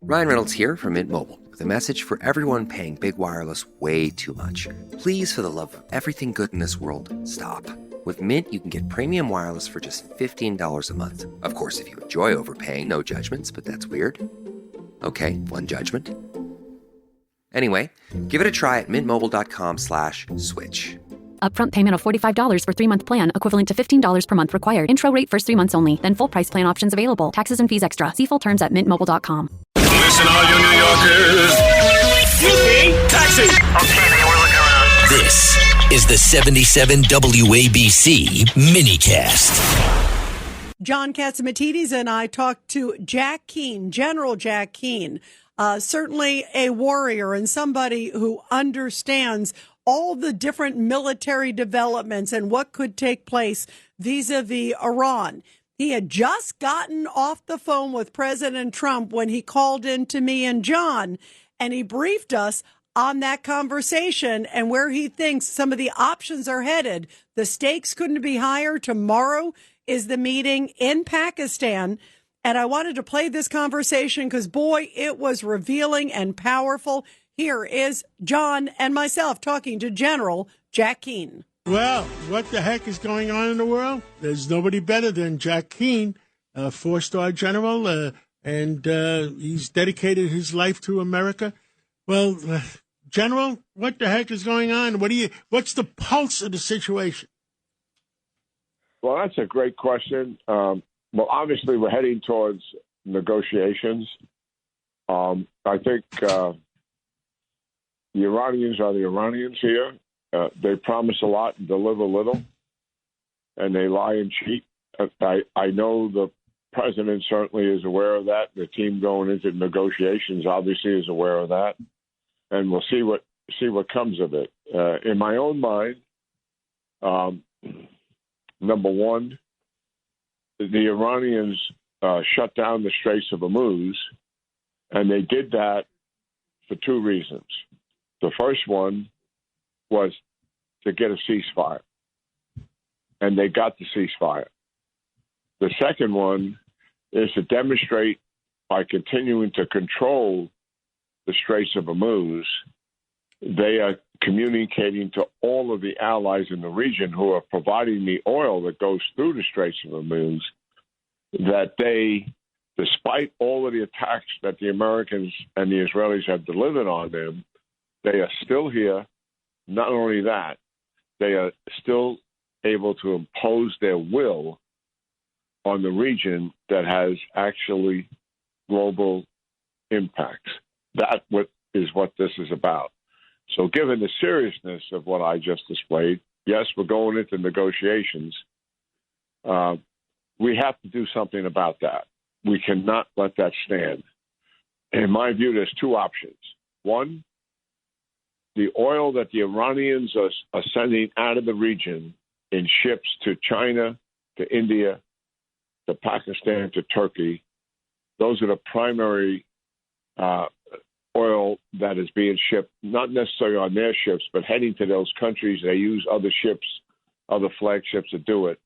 Ryan Reynolds here from Mint Mobile with a message for everyone paying big wireless way too much. Please, for the love of everything good in this world, stop. With Mint, you can get premium wireless for just $15 a month. Of course, if you enjoy overpaying, no judgments, but that's weird. Okay, one judgment. Anyway, give it a try at mintmobile.com/switch. Upfront payment of $45 for 3-month plan, equivalent to $15 per month required. Intro rate first 3 months only, then full price plan options available. Taxes and fees extra. See full terms at mintmobile.com. Listen, all you New Yorkers. Excuse me, taxi. Okay, man, we're looking around. This is the 77 WABC minicast. John Catsimatidis and I talked to Jack Keane, General Jack Keane, certainly a warrior and somebody who understands all the different military developments and what could take place vis-a-vis Iran. He had just gotten off the phone with President Trump when he called in to me and John, and he briefed us on that conversation and where he thinks some of the options are headed. The stakes couldn't be higher. Tomorrow is the meeting in Pakistan. And I wanted to play this conversation because, boy, it was revealing and powerful. Here is John and myself talking to General Jack Keane. Well, what the heck is going on in the world? There's nobody better than Jack Keane, a 4-star general, and he's dedicated his life to America. Well, General, what the heck is going on? What's the pulse of the situation? Well, that's a great question. Well, obviously, we're heading towards negotiations. I think the Iranians are the Iranians here. They promise a lot and deliver little, and they lie and cheat. I know the president certainly is aware of that. The team going into negotiations obviously is aware of that, and we'll see what comes of it. In my own mind, number one, the Iranians shut down the Straits of Hormuz, and they did that for 2 reasons. The first one was to get a ceasefire, and they got the ceasefire. The second one is to demonstrate by continuing to control the Straits of Hormuz, they are communicating to all of the allies in the region who are providing the oil that goes through the Straits of Hormuz, that they, despite all of the attacks that the Americans and the Israelis have delivered on them, they are still here. Not only that, they are still able to impose their will on the region that has actually global impacts. That is what this is about. So given the seriousness of what I just displayed, yes, we're going into negotiations. We have to do something about that. We cannot let that stand. In my view, there's 2 options. One, the oil that the Iranians are sending out of the region in ships to China, to India, to Pakistan, to Turkey, those are the primary oil that is being shipped, not necessarily on their ships, but heading to those countries. They use other ships, other flagships to do it.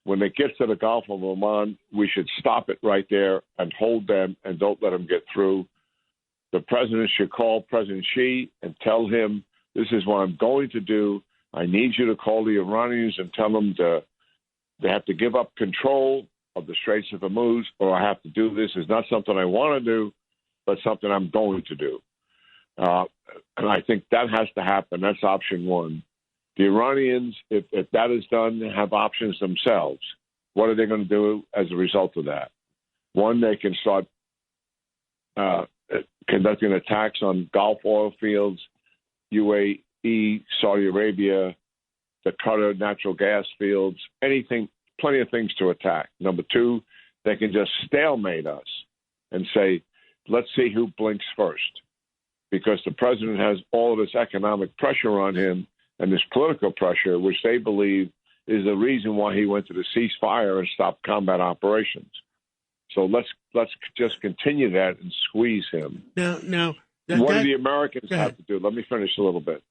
When it gets to the Gulf of Oman, we should stop it right there and hold them and don't let them get through. The president should call President Xi and tell him, this is what I'm going to do. I need you to call the Iranians and tell them they have to give up control of the Straits of Hormuz, or I have to do this. It's not something I want to do, but something I'm going to do. And I think that has to happen. That's option one. The Iranians, if that is done, have options themselves. What are they going to do as a result of that? One, they can start conducting attacks on Gulf oil fields, UAE, Saudi Arabia, the Qatar natural gas fields, anything, plenty of things to attack. Number two, they can just stalemate us and say, let's see who blinks first. Because the president has all of this economic pressure on him and this political pressure, which they believe is the reason why he went to the ceasefire and stopped combat operations. So let's just continue that and squeeze him. Now, what do the Americans have to do? Let me finish a little bit.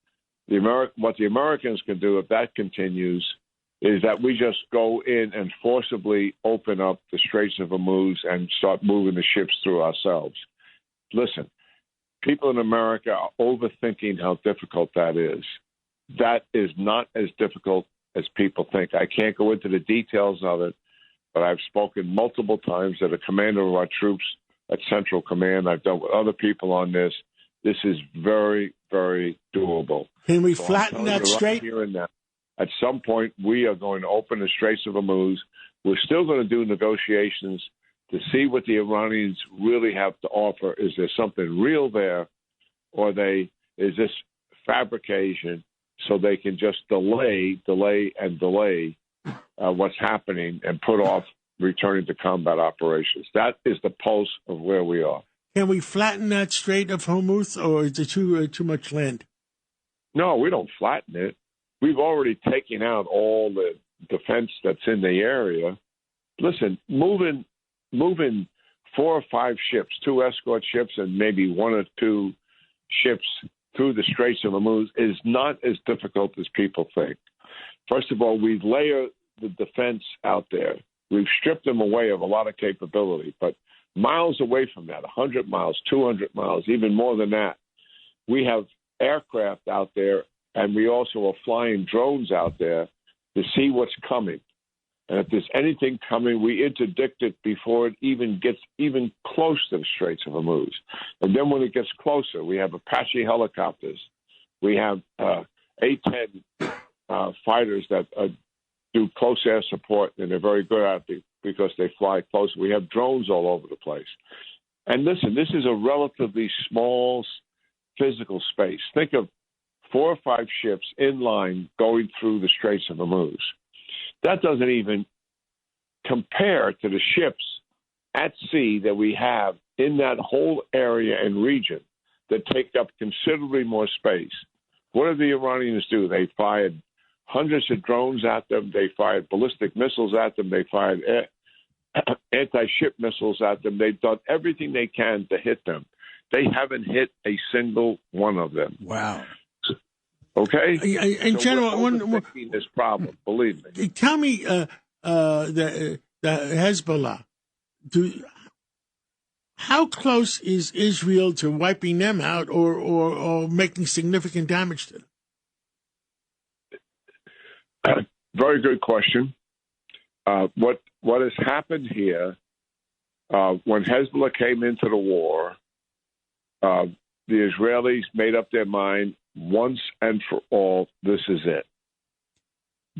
What the Americans can do if that continues is that we just go in and forcibly open up the Straits of Hormuz and start moving the ships through ourselves. listen, people in America are overthinking how difficult that is. That is not as difficult as people think. I can't go into the details of it, but I've spoken multiple times to the commander of our troops at Central Command. I've dealt with other people on this. This is very, very doable. Can we So flatten that straight? Here and now, at some point, we are going to open the Straits of Hormuz. We're still going to do negotiations to see what the Iranians really have to offer. Is there something real there, or is this fabrication so they can just delay what's happening and put off returning to combat operations? That is the pulse of where we are. Can we flatten that Strait of Hormuz, or is it too much land? No, we don't flatten it. We've already taken out all the defense that's in the area. Listen, moving 4 or 5 ships, 2 escort ships and maybe 1 or 2 ships through the Straits of Hormuz is not as difficult as people think. First of all, we've layered the defense out there. We've stripped them away of a lot of capability, but miles away from that, 100 miles, 200 miles, even more than that, we have aircraft out there, and we also are flying drones out there to see what's coming. And if there's anything coming, we interdict it before it even gets even close to the Straits of Hormuz. And then when it gets closer, we have Apache helicopters. We have A-10 fighters that do close air support, and they're very good at it because they fly close. We have drones all over the place. And listen, this is a relatively small physical space. Think of 4 or 5 ships in line going through the Straits of Hormuz. That doesn't even compare to the ships at sea that we have in that whole area and region that take up considerably more space. What did the Iranians do? They fired hundreds of drones at them. They fired ballistic missiles at them. They fired anti-ship missiles at them. They've done everything they can to hit them. They haven't hit a single one of them. Wow. Okay? In so general, we're this problem, believe me. Tell me, the Hezbollah, how close is Israel to wiping them out or making significant damage to them? Very good question. What has happened here, when Hezbollah came into the war, the Israelis made up their mind once and for all, this is it.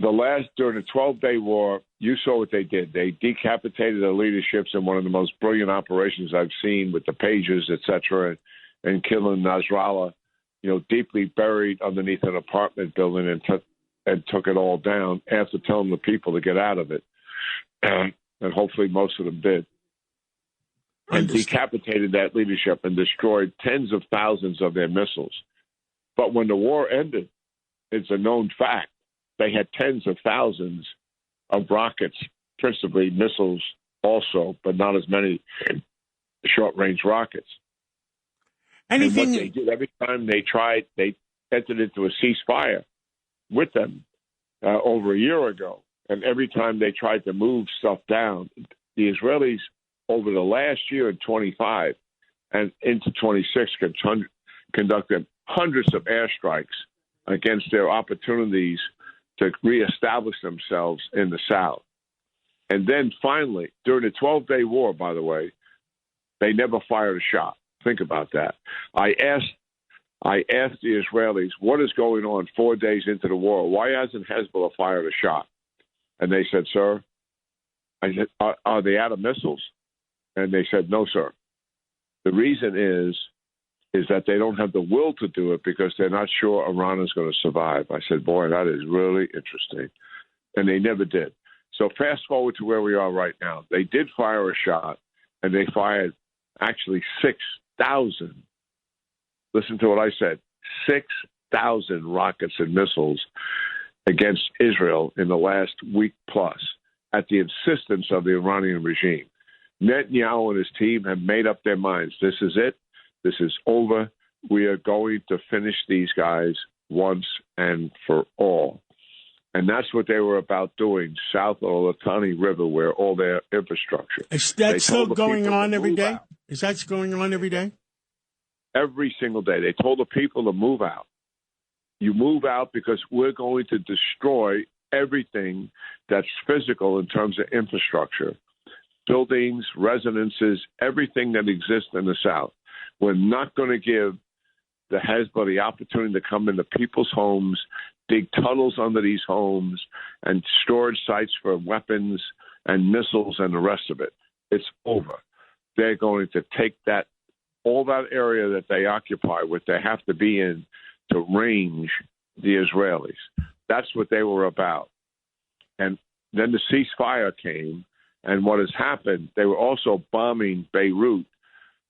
During the 12-day war, you saw what they did. They decapitated the leaderships in one of the most brilliant operations I've seen with the pages, et cetera, and killing Nasrallah, deeply buried underneath an apartment building and took it all down after telling the people to get out of it. And hopefully most of them did. And decapitated that leadership and destroyed tens of thousands of their missiles. But when the war ended, it's a known fact, they had tens of thousands of rockets, principally missiles also, but not as many short-range rockets. And what they did, every time they entered into a ceasefire with them over a year ago, and every time they tried to move stuff down, the Israelis over the last year in 25 and into 26 conducted hundreds of airstrikes against their opportunities to reestablish themselves in the South. And then finally, during the 12-day war, by the way, they never fired a shot. Think about that. I asked the Israelis, what is going on 4 days into the war? Why hasn't Hezbollah fired a shot? And they said, sir, I said, are they out of missiles? And they said, no, sir. The reason is that they don't have the will to do it because they're not sure Iran is going to survive. I said, boy, that is really interesting. And they never did. So fast forward to where we are right now. They did fire a shot, and they fired actually 6,000. Listen to what I said, 6,000 rockets and missiles against Israel in the last week plus at the insistence of the Iranian regime. Netanyahu and his team have made up their minds. This is it. This is over. We are going to finish these guys once and for all. And that's what they were about doing south of the Litani River, where all their infrastructure. Is that still going on every day? Is that going on every day? every single day. They told the people to move out. You move out because we're going to destroy everything that's physical in terms of infrastructure, buildings, residences, everything that exists in the South. We're not going to give the Hezbollah the opportunity to come into people's homes, dig tunnels under these homes, and storage sites for weapons and missiles and the rest of it. It's over. They're going to take all that area that they occupy, what they have to be in, to range the Israelis. That's what they were about. And then the ceasefire came, and what has happened, they were also bombing Beirut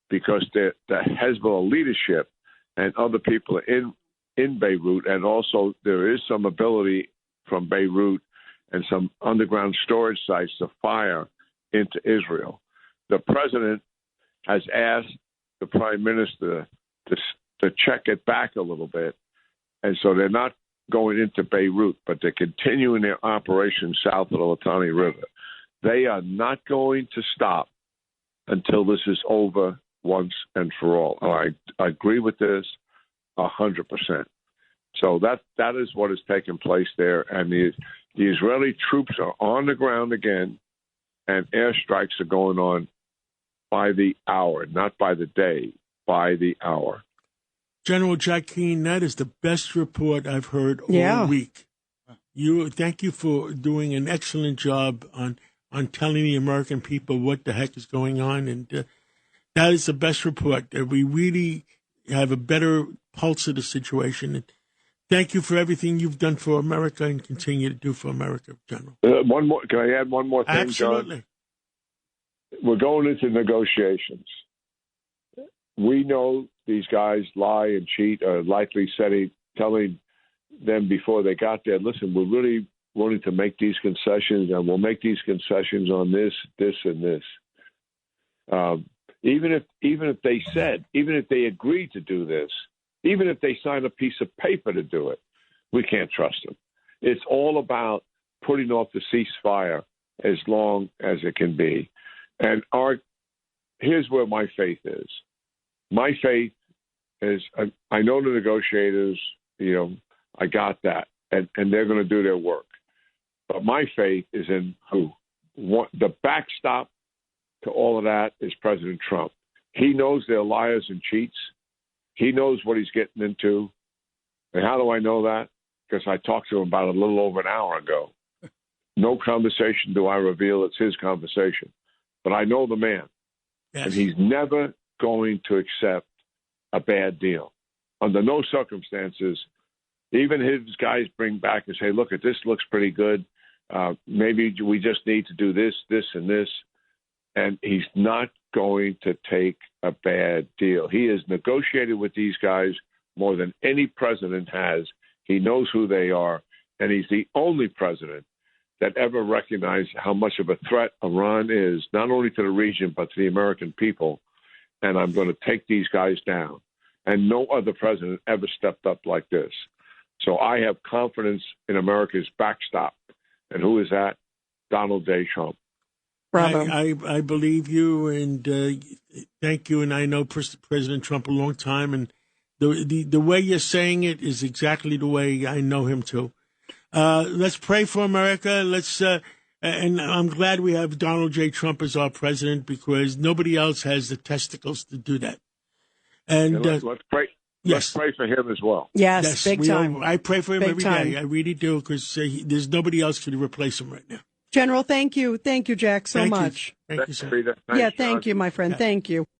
because the Hezbollah leadership and other people are in Beirut, and also there is some ability from Beirut and some underground storage sites to fire into Israel. The president has asked the prime minister to check it back a little bit, and so they're not going into Beirut, but they're continuing their operation south of the Litani River. They are not going to stop until this is over once and for all. I agree with this 100%. So that is what has taken place there, and the Israeli troops are on the ground again, and airstrikes are going on by the hour, not by the day, by the hour. General Jack Keane, that is the best report I've heard all week. Thank you for doing an excellent job on telling the American people what the heck is going on, and that is the best report. We really have a better pulse of the situation. And thank you for everything you've done for America and continue to do for America, General. One more. Can I add one more thing, Absolutely. John? We're going into negotiations. We know these guys lie and cheat, or likely telling them before they got there, listen, we're really wanting to make these concessions, and we'll make these concessions on this, and this. Even if they agreed to do this, even if they sign a piece of paper to do it, we can't trust them. It's all about putting off the ceasefire as long as it can be. And here's where my faith is. My faith is, I know the negotiators, I got that, and they're going to do their work. But my faith is in who? The backstop to all of that is President Trump. He knows they're liars and cheats. He knows what he's getting into. And how do I know that? Because I talked to him about it a little over an hour ago. No conversation do I reveal it's his conversation. But I know the man. Yes. And he's never going to accept a bad deal. Under no circumstances, even his guys bring back and say, look, this looks pretty good. Maybe we just need to do this, and this. And he's not going to take a bad deal. He has negotiated with these guys more than any president has. He knows who they are, and he's the only president that ever recognized how much of a threat Iran is, not only to the region, but to the American people. And I'm going to take these guys down. And no other president ever stepped up like this. So I have confidence in America's backstop. And who is that? Donald J. Trump. Bravo. I believe you, and thank you. And I know President Trump a long time, and the way you're saying it is exactly the way I know him too. Let's pray for America. And I'm glad we have Donald J. Trump as our president, because nobody else has the testicles to do that. And let's pray. Yes. Let's pray for him as well. Yes, big time. I pray for him every time. day. I really do, because there's nobody else to replace him right now. General, thank you. Thank you, Jack, so much. Thank you, sir. Rita. Thanks, Thank John. you, my friend. Thank you.